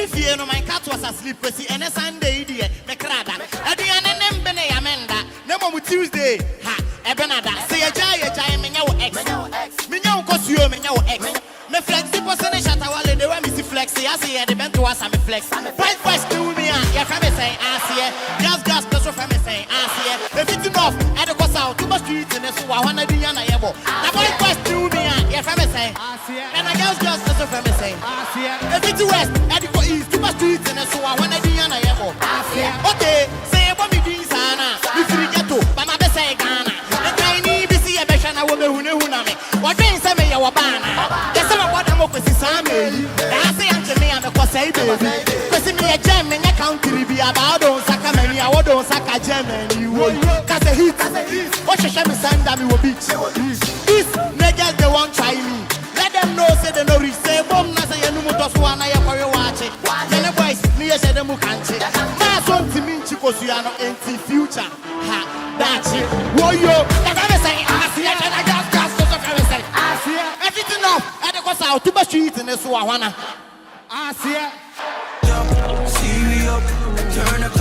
free fear no my cat was asleep Kwesi and a Sunday dear me krada Adiana nem bene amenda nemo Tuesday ha ebenada say a jay me nyawo ex me nyawo kosuo me nyawo ex me flex the person shata wale de wa me si flex ya say the bent to us am flex fight first to me ya from me say asie gas special from me say asie if it's enough at the course out too much street and so I wanna be na yebo na fight first to me ya from me say asie and I gas special from me say asie if it's west at the east too much street and so I wanna be na yebo asie okay say what me doing sana we free ghetto but my best say Ghana and tiny be see a besha na wo me hu na me what doing say me ya wa bana Kwesi Amewuga, I say I'm me and Kwesi baby. Kwesi me a gem in a country be about don't saka many. I don't saka gem and you will. Cause a hit, what should me send me will beach? These niggas they won't try me. Let them know say they no reach. Say bomb na say you must one I for you watch it. Then the boys me say them can't. That's what to mean because you are not empty future. Ha, that's it. Whoa yo, I gotta say I see it and I just say I see it. Everything off. Out to the streets in this one. I see it. See up, turn up.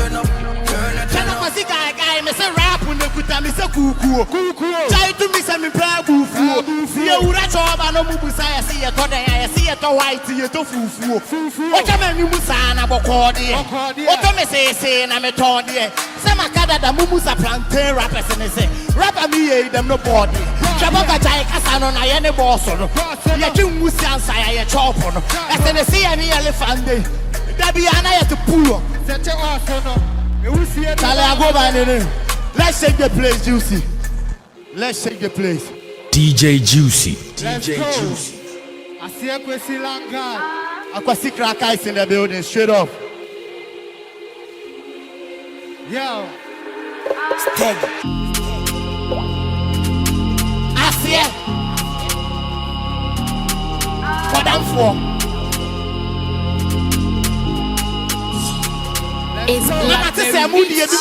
Turn up, I see guy, me say rap when they put me say cuckoo. Try to me say me play bufu. You ura choba no mubusa, I see it today, I see it to white, you to fufu. What am I mubusa na bokodi? What am I say na me tondi? Some akada da mumusa plantain rappers and they say rapper me them no body. Shabaka jai kasano na yene bosso no. Ya kimusi ansa ya chopo no. Ese ne see any elephant day. Dabi ana ya to pull. Sete oso no. Let's shake the place, Juicy. Let's shake the place. DJ Juicy. DJ Juicy. I see a Kwesi Langa. I Kwesi Kraka is in the building, straight up. Yo. Steady. I see it. What I'm for. It's black. Say moody every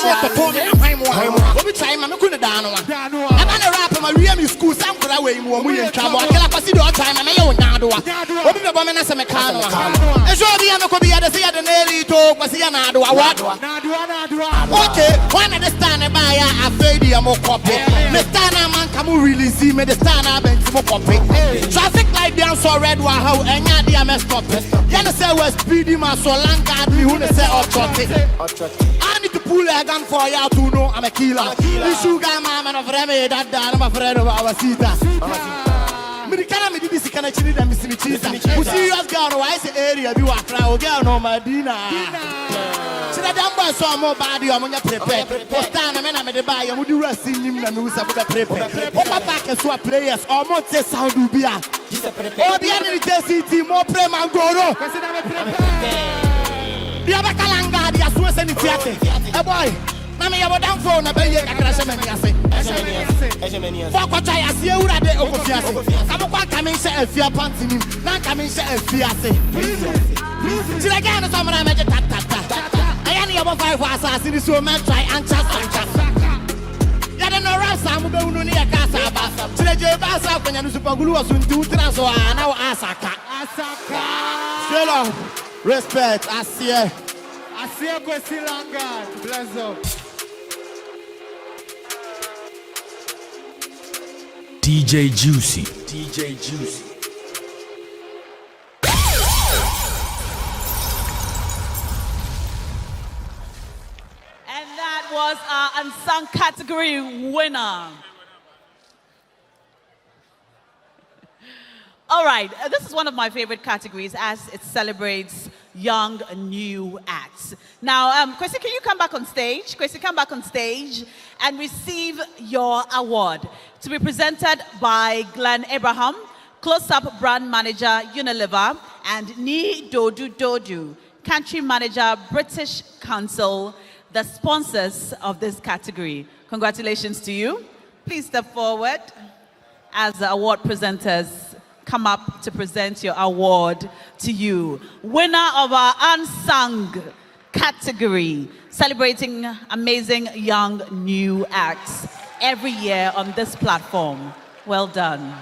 more to what we try, I'm going to down one. I'm on a rap, my real school, some for away more trouble. I can't see the time, I'm a young Nado. What the woman as a mechanic? A show the other could be at the sea the Nelly talk, was the Nado. Okay, one of the stand by a fade, I'm more copy. The stand man come really see me, the stand up and more copy. Traffic light down so red, how and ya messed up. Yana say was speedy, my so long guard me who say or I need to pull a gun for you to know I'm a killer. The sugar mama of Remy, that I'm a friend of our Sita. Americana, me this kind of chili that Miss Cheese. Who see you as girl, why is the area you are proud girl, no, my dinner. So that damn boy saw more body on your prepare. Postana, man, I'm at the buy, and would you rest in him and who's about to prepare? What my back and swap players, or more say sound will be out. Oh, the enemy JCT, more play man go. The other Kalanga, the Aswas and the theatre. A boy, Mamma, you were down for a baby. I can say, fuck what I see you at the Okofiasi. I'm quite coming to a fear panting him, not coming to a fiancé. Till again, someone I made a tata. I only have 5 hours in this woman try and just. You don't know, I'm going to near Casa. Till the Jabasa when you super glue was in 2 trans or now Asaka. Straight up. Respect, I see it. I see a Kwesi Langa. Bless up. DJ Juicy. DJ Juicy. And that was our unsung category winner. All right, this is one of my favorite categories as it celebrates young, new acts. Now, Kwesi, can you come back on stage? Kwesi, come back on stage and receive your award to be presented by Glenn Abraham, Close-Up Brand Manager, Unilever, and Ni Dodu Dodu, Country Manager, British Council, the sponsors of this category. Congratulations to you. Please step forward as the award presenters come up to present your award to you. Winner of our unsung category, celebrating amazing young new acts every year on this platform. Well done.